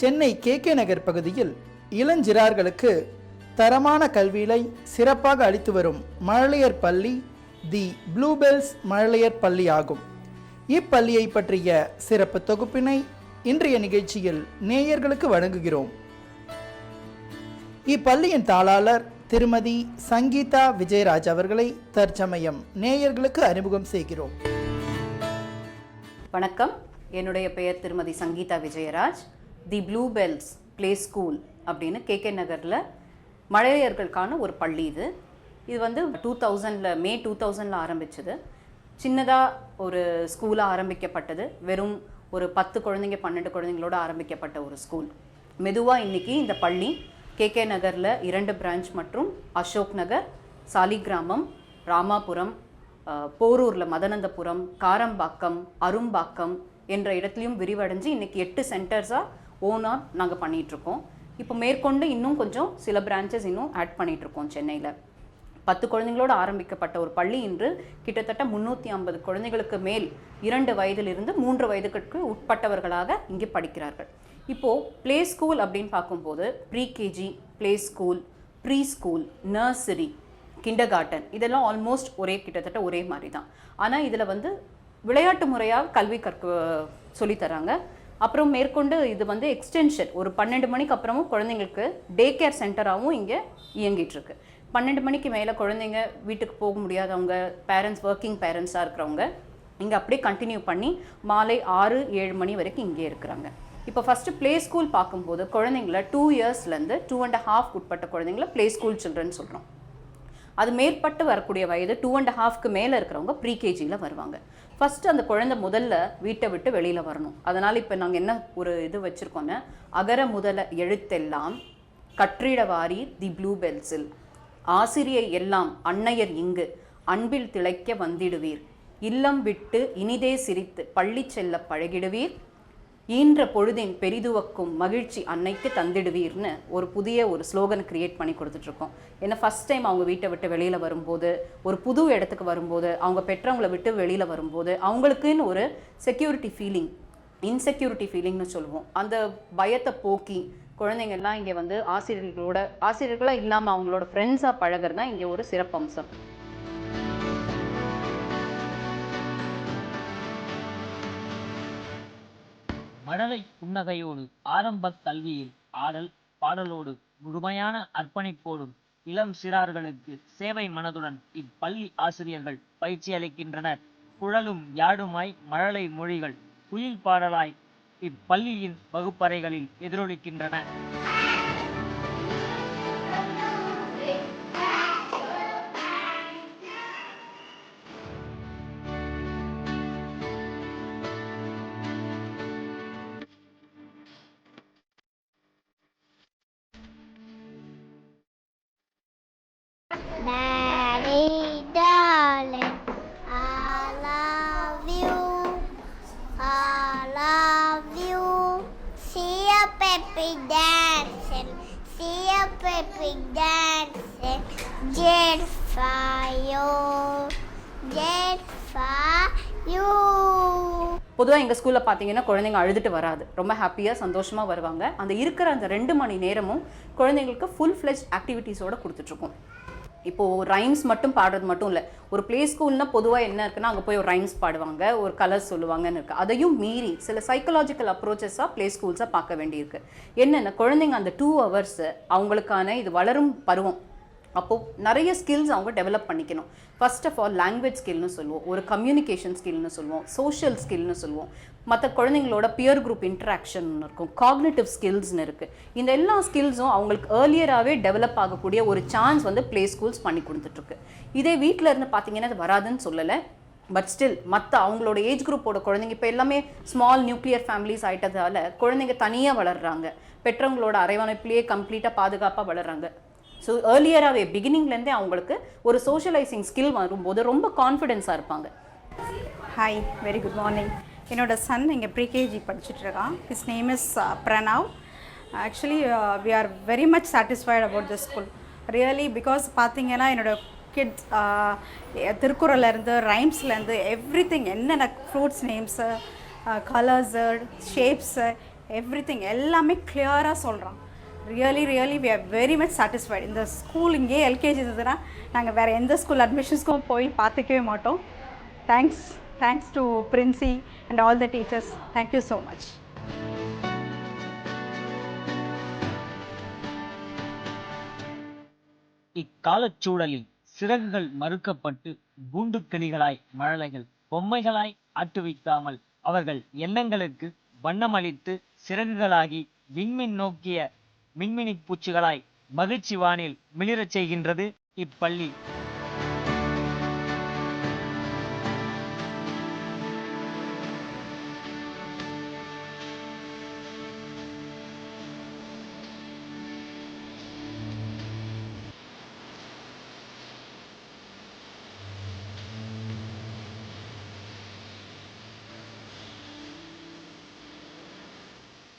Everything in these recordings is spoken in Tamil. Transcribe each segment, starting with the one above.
சென்னை கே நகர் பகுதியில் இளஞ்சிறார்களுக்கு தரமான கல்வியை சிறப்பாக அளித்து வரும் மழலையர் பள்ளி தி ப்ளூபெல்ஸ் மழலையர் பள்ளி ஆகும். இப்பள்ளியை பற்றிய சிறப்பு தொகுப்பினை இன்றைய நிகழ்ச்சியில் நேயர்களுக்கு வழங்குகிறோம். இப்பள்ளியின் தாளாளர் திருமதி சங்கீதா விஜயராஜ் அவர்களை தற்சமயம் நேயர்களுக்கு அறிமுகம் செய்கிறோம். வணக்கம், என்னுடைய பெயர் திருமதி சங்கீதா விஜயராஜ். தி ப்ளூபெல்ஸ் ப்ளே ஸ்கூல் அப்படின்னு கே நகரில் மழலையர்களுக்கான ஒரு பள்ளி. இது வந்து 2000 மே 2000 ஆரம்பிச்சது. சின்னதாக ஒரு ஸ்கூலாக ஆரம்பிக்கப்பட்டது. வெறும் ஒரு 10 குழந்தைங்க 12 குழந்தைங்களோட ஆரம்பிக்கப்பட்ட ஒரு ஸ்கூல். மெதுவாக இன்றைக்கி இந்த பள்ளி கே நகரில் 2 பிரான்ச் மற்றும் அசோக் நகர், சாலிகிராமம், ராமாபுரம், போரூரில் மதனந்தபுரம், காரம்பாக்கம், அரும்பாக்கம் என்ற இடத்துலையும் விரிவடைஞ்சு இன்றைக்கி 8 சென்டர்ஸாக ஓனாக நாங்கள் பண்ணிகிட்ருக்கோம். இப்போ மேற்கொண்டு இன்னும் கொஞ்சம் சில பிரான்ச்சஸ் இன்னும் ஆட் பண்ணிகிட்ருக்கோம். சென்னையில் 10 குழந்தைங்களோடு ஆரம்பிக்கப்பட்ட ஒரு பள்ளி இன்று கிட்டத்தட்ட 350 குழந்தைகளுக்கு மேல் 2 வயதிலிருந்து 3 வயதுக்கு உட்பட்டவர்களாக இங்கே படிக்கிறார்கள். இப்போது ப்ளே ஸ்கூல் அப்படின்னு பார்க்கும்போது pre KG, play school, pre school, nursery, kindergarten இதெல்லாம் ஆல்மோஸ்ட் கிட்டத்தட்ட ஒரே மாதிரி தான். ஆனால் இதில் வந்து விளையாட்டு முறையாக கல்வி சொல்லித்தராங்க. அப்புறம் மேற்கொண்டு இது வந்து எக்ஸ்டென்ஷன் ஒரு 12 மணிக்கு அப்புறமும் குழந்தைங்களுக்கு டே கேர் சென்டராகவும் இங்கே இயங்கிட்டுருக்கு. 12 மணிக்கு மேலே குழந்தைங்க வீட்டுக்கு போக முடியாதவங்க, பேரண்ட்ஸ் ஒர்க்கிங் பேரண்ட்ஸாக இருக்கிறவங்க இங்கே அப்படியே கண்டினியூ பண்ணி மாலை 6-7 மணி வரைக்கும் இங்கே இருக்கிறாங்க. இப்போ ஃபஸ்ட்டு ப்ளே ஸ்கூல் பார்க்கும்போது குழந்தைங்கள 2 இயர்ஸ்லேருந்து 2.5 உட்பட்ட குழந்தைங்கள ப்ளே ஸ்கூல் சில்ட்ரன் சொல்கிறோம். அது மேற்பட்டு வரக்கூடிய வயது 2.5க்கு மேலே இருக்கிறவங்க ப்ரீகேஜியில் வருவாங்க. ஃபஸ்ட்டு அந்த குழந்தை முதல்ல வீட்டை விட்டு வெளியில் வரணும். அதனால் இப்போ நாங்கள் என்ன ஒரு இது வச்சுருக்கோன்னா, அகர முதல எழுத்தெல்லாம் கற்றிடவாரி தி ப்ளூபெல்ஸில், ஆசிரியை எல்லாம் அன்னையர் இங்கு அன்பில் திளைக்க வந்திடுவீர், இல்லம் விட்டு இனிதே சிரித்து பள்ளி செல்ல பழகிடுவீர், ஈன்ற பொழுதின் பெரிதுவக்கும் மகிழ்ச்சி அன்னைக்கு தந்திடுவீர்னு ஒரு புதிய ஒரு ஸ்லோகன் கிரியேட் பண்ணி கொடுத்துட்ருக்கோம். ஏன்னா ஃபஸ்ட் டைம் அவங்க வீட்டை விட்டு வெளியில் வரும்போது, ஒரு புது இடத்துக்கு வரும்போது, அவங்க பெற்றவங்களை விட்டு வெளியில் வரும்போது அவங்களுக்குன்னு ஒரு செக்யூரிட்டி ஃபீலிங், இன்செக்யூரிட்டி ஃபீலிங்னு சொல்லுவோம். அந்த பயத்தை போக்கி குழந்தைங்கள்லாம் இங்கே வந்து ஆசிரியர்களாக இல்லாமல் அவங்களோட ஃப்ரெண்ட்ஸாக பழகிறது தான் இங்கே ஒரு சிறப்பம்சம். மழலை புன்னகையோடு ஆரம்ப கல்வியில் ஆடல் பாடலோடு முழுமையான அர்ப்பணிப்போடும் இளம் சிறார்களுக்கு சேவை மனதுடன் இப்பள்ளி ஆசிரியர்கள் பயிற்சி அளிக்கின்றனர். குழலும் யாடுமாய் மழலை மொழிகள் குயில் பாடலாய் இப்பள்ளியின் வகுப்பறைகளில் எதிரொலிக்கின்றன. Daddy, darling, I love you, I love you. See a baby dancing, see a baby dancing, just for you, just for you. பொதுவாக எங்கள் ஸ்கூலில் பார்த்தீங்கன்னா குழந்தைங்க அழுதுட்டு வராது, ரொம்ப ஹாப்பியாக சந்தோஷமாக வருவாங்க. அந்த இருக்கிற அந்த 2 மணி நேரமும் குழந்தைங்களுக்கு ஃபுல் ஃப்ளெஜ் ஆக்டிவிட்டீஸோடு கொடுத்துட்ருக்கோம். இப்போது ரைம்ஸ் மட்டும் பாடுறது மட்டும் இல்லை. ஒரு ப்ளே ஸ்கூல்னால் பொதுவாக என்ன இருக்குன்னா, அங்கே போய் ஒரு ரைம்ஸ் பாடுவாங்க, ஒரு கலர்ஸ் சொல்லுவாங்கன்னு இருக்குது. அதையும் மீறி சில சைக்கலாஜிக்கல் அப்ரோச்சஸாக ப்ளே ஸ்கூல்ஸாக பார்க்க வேண்டியிருக்கு. என்னென்ன, குழந்தைங்க அந்த 2 hours அவங்களுக்கான இது வளரும் பருவம். அப்போது நிறைய ஸ்கில்ஸ் அவங்க டெவலப் பண்ணிக்கணும். ஃபர்ஸ்ட் ஆஃப் ஆல் லாங்குவேஜ் ஸ்கில்னு சொல்லுவோம், ஒரு கம்யூனிகேஷன் ஸ்கில்னு சொல்லுவோம், சோஷியல் ஸ்கில்னு சொல்லுவோம், மற்ற குழந்தைங்களோட பியர் குரூப் இன்ட்ராக்ஷன் இருக்கும், காக்னிட்டிவ் ஸ்கில்ஸ்னு இருக்குது. இந்த எல்லா ஸ்கில்ஸும் அவங்களுக்கு ஏர்லியராகவே டெவலப் ஆகக்கூடிய ஒரு சான்ஸ் வந்து ப்ளே ஸ்கூல்ஸ் பண்ணி கொடுத்துட்ருக்கு. இதே வீட்டில் இருந்து பார்த்தீங்கன்னா அது வராதுன்னு சொல்லலை. பட் ஸ்டில் மற்ற அவங்களோட ஏஜ் குரூப்போட குழந்தைங்க இப்போ எல்லாமே ஸ்மால் நியூக்ளியர் ஃபேமிலிஸ் ஆகிட்டதால குழந்தைங்க தனியாக வளர்கிறாங்க, பெற்றவங்களோட அரவணைப்பிலேயே கம்ப்ளீட்டாக பாதுகாப்பாக வளர்கிறாங்க. ஸோ ஏர்லியராகவே பிகினிங்லேருந்தே அவங்களுக்கு ஒரு சோஷியலைசிங் ஸ்கில் வரும்போது ரொம்ப கான்ஃபிடென்ஸாக இருப்பாங்க. Hi, very good morning. என்னோட சன் இங்கே ப்ரீகேஜி படிச்சுட்ருக்கான். His name is Pranav. Actually we are very much satisfied about the school really. Because பார்த்தீங்கன்னா என்னோட கிட்ஸ் திருக்குறள்லேருந்து ரைம்ஸ்லேருந்து எவ்ரி திங், என்னென்ன fruits names, colours, shapes everything எல்லாமே கிளியராக சொல்கிறான். Really we are very much satisfied. இந்த ஸ்கூல் இங்கே எல்கேஜி இருந்ததுன்னா நாங்கள் வேறு எந்த ஸ்கூல் அட்மிஷன்ஸ்க்கும் போய் பார்த்துக்கவே மாட்டோம். Thanks to princi and all the teachers. Thank you so much. இக்காலச்சூழலில் சிறகுகள் மறுக்கப்பட்டு கூண்டுக்கிளிகளாய் மழலைகள் பொம்மைகளாய் ஆட்டுவிக்காமல் அவர்கள் எண்ணங்களுக்கு வண்ணமளித்து சிறகுகளாகி விண்மீன் நோக்கிய மின்மினி பூச்சிகளாய் மகிழ்ச்சி வானில் மிளிரச் செய்கின்றது இப்பள்ளி.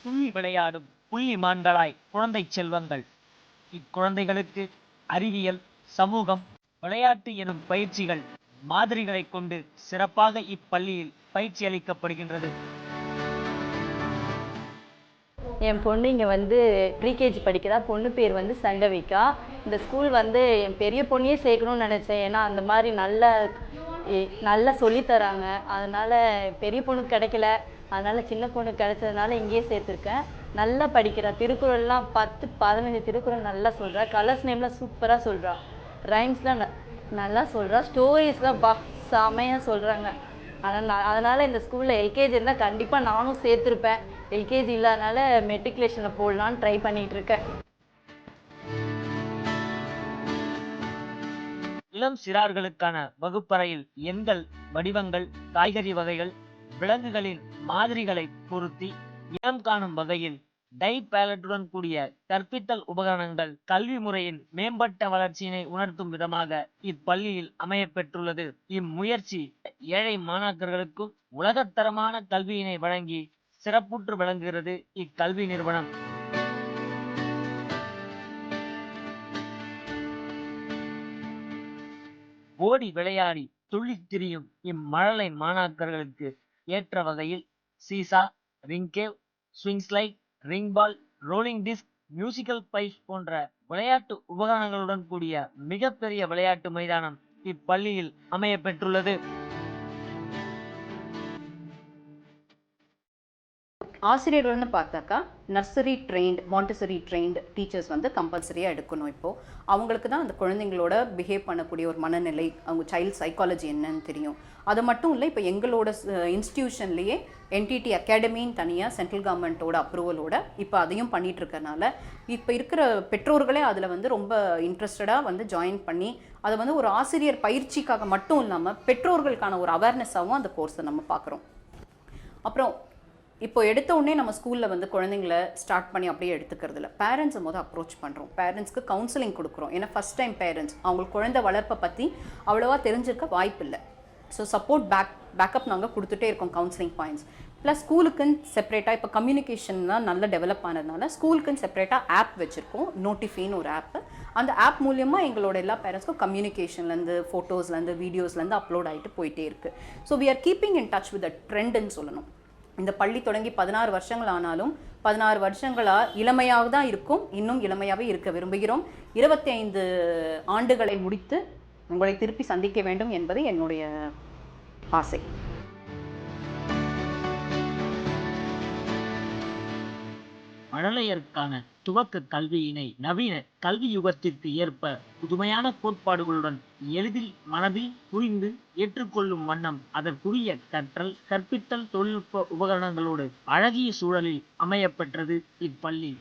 துள்ளி விளையாடும் புள்ளி மான்களாய் குழந்தை செல்வங்கள். இக்குழந்தைகளுக்கு அறிவியல், சமூகம், விளையாட்டு எனும் பயிற்சிகள் மாதிரிகளை கொண்டு சிறப்பாக இப்பள்ளியில் பயிற்சி அளிக்கப்படுகின்றது. என் பொண்ணு இங்கே வந்து ப்ரீகேஜி படிக்கிறா. பொண்ணு பேர் வந்து சங்கவிகா. இந்த ஸ்கூல் வந்து என் பெரிய பொண்ணையே சேர்க்கணும்னு நினச்சேன். ஏன்னா அந்த மாதிரி நல்லா சொல்லித்தராங்க. அதனால் பெரிய பொண்ணுக்கு கிடைக்கல, அதனால் சின்ன பொண்ணுக்கு கிடைச்சதுனால இங்கேயே சேர்த்துருக்கேன். நல்லா படிக்கிறா. திருக்குறள்லாம் 10-15 திருக்குறள் நல்லா சொல்கிறா. கலர்ஸ் நேம்லாம் சூப்பராக சொல்கிறா. ரைம்ஸ்லாம் நல்லா சொல்கிறா. ஸ்டோரிஸ்லாம் செமையாக சொல்கிறாங்க. அதனால் இந்த ஸ்கூலில் எல்கேஜி இருந்தால் கண்டிப்பாக நானும் சேர்த்துருப்பேன். எல்கேஜி இல்லாதனால மெட்ரிகுலேஷனில் போடலான்னு ட்ரை பண்ணிகிட்ருக்கேன். இளம் சிறார்களுக்கான வகுப்பறையில் எண்கள், வடிவங்கள், காய்கறி வகைகள், விலங்குகளின் மாதிரிகளை பொருத்தி இனம் காணும் வகையில் டை பேலட்டுடன் கூடிய கற்பித்தல் உபகரணங்கள் கல்வி முறையின் மேம்பட்ட வளர்ச்சியினை உணர்த்தும் விதமாக இப்பள்ளியில் அமையப்பெற்றுள்ளது. இம்முயற்சி ஏழை மாணாக்கர்களுக்கும் உலகத்தரமான கல்வியினை வழங்கி சிறப்புற்று விளங்குகிறது இக்கல்வி நிறுவனம். ஓடி விளையாடி துள்ளித் திரியும் இம்மழலை மாணாக்கர்களுக்கு ஏற்ற வகையில் சீசா, ரிங்கேவ், swing slide, ring ball, rolling disc, musical pipe போன்ற விளையாட்டு உபகரணங்களுடன் கூடிய மிகப்பெரிய விளையாட்டு மைதானம் இப்பள்ளியில் அமைய பெற்றுள்ளது. ஆசிரியர்கள்னு பார்த்தாக்கா nursery trained, Montessori trained teachers வந்து கம்பல்சரியாக எடுக்கணும். இப்போது அவங்களுக்கு தான் அந்த குழந்தைங்களோட பிஹேவ் பண்ணக்கூடிய ஒரு மனநிலை, அவங்க சைல்ட் சைக்காலஜி என்னன்னு தெரியும். அது மட்டும் இல்லை, இப்போ எங்களோட இன்ஸ்டிடியூஷன்லேயே என்டிடி அகாடமின்னு தனியாக சென்ட்ரல் கவர்மெண்ட்டோட அப்ரூவலோட இப்போ அதையும் பண்ணிட்டு இருக்கறனால இப்போ இருக்கிற பெற்றோர்களே அதில் வந்து ரொம்ப இன்ட்ரெஸ்டடாக வந்து ஜாயின் பண்ணி அதை வந்து ஒரு ஆசிரியர் பயிற்சிக்காக மட்டும் இல்லாமல் பெற்றோர்களுக்கான ஒரு அவேர்னஸாகவும் அந்த கோர்ஸை நம்ம பார்க்குறோம். அப்புறம் இப்போ எடுத்த உடனே நம்ம ஸ்கூலில் வந்து குழந்தைங்கள ஸ்டார்ட் பண்ணி அப்படியே எடுத்துக்கிறது இல்லை. பேரண்ட்ஸை முதல் அப்ரோச் பண்ணுறோம். பேரண்ட்ஸ்க்கு கவுன்சிலிங் கொடுக்குறோம். ஏன்னா ஃபஸ்ட் டைம் பேரண்ட்ஸ் அவங்களுக்கு குழந்தை வளர்ப்பை பற்றி அவ்வளோவா தெரிஞ்சிருக்க வாய்ப்பு இல்லை. ஸோ சப்போர்ட் பேக்கப் நாங்கள் கொடுத்துட்டே இருக்கோம், கவுன்சிலிங் பாயிண்ட்ஸ். ப்ளஸ் ஸ்கூலுக்குன்னு செப்பரேட்டாக இப்போ கம்யூனிகேஷன்லாம் நல்லா டெவலப் ஆனதுனால ஸ்கூலுக்குன்னு செப்பரேட்டாக ஆப் வச்சுருக்கோம், நோட்டிஃபின்னு ஒரு ஆப்பு. அந்த ஆப் மூலியமாக எங்களோட எல்லா பேரண்ட்ஸ்க்கும் கம்யூனிகேஷன்லேருந்து, ஃபோட்டோஸ்லேருந்து, வீடியோஸ்லேருந்து அப்லோட் ஆகிட்டு போயிட்டே இருக்குது. So we are keeping in touch with the ட்ரெண்டுன்னு சொல்லணும். இந்த பள்ளி தொடங்கி 16 வருஷங்கள் ஆனாலும் 16 வருஷங்களாக இளமையாக தான் இருக்கும், இன்னும் இளமையாகவே இருக்க விரும்புகிறோம். 25 ஆண்டுகளை முடித்து உங்களை திருப்பி சந்திக்க வேண்டும் என்பது என்னுடைய ஆசை. மழலையருக்கான துவக்க கல்வியினை நவீன கல்வி யுகத்திற்கு ஏற்ப புதுமையான கோட்பாடுகளுடன் எளிதில் மனதில் புரிந்து ஏற்றுக்கொள்ளும் வண்ணம் அதற்குரிய கற்பித்தல் தொழில்நுட்ப உபகரணங்களோடு அழகிய சூழலில் அமையப்பெற்றது இப்பள்ளி.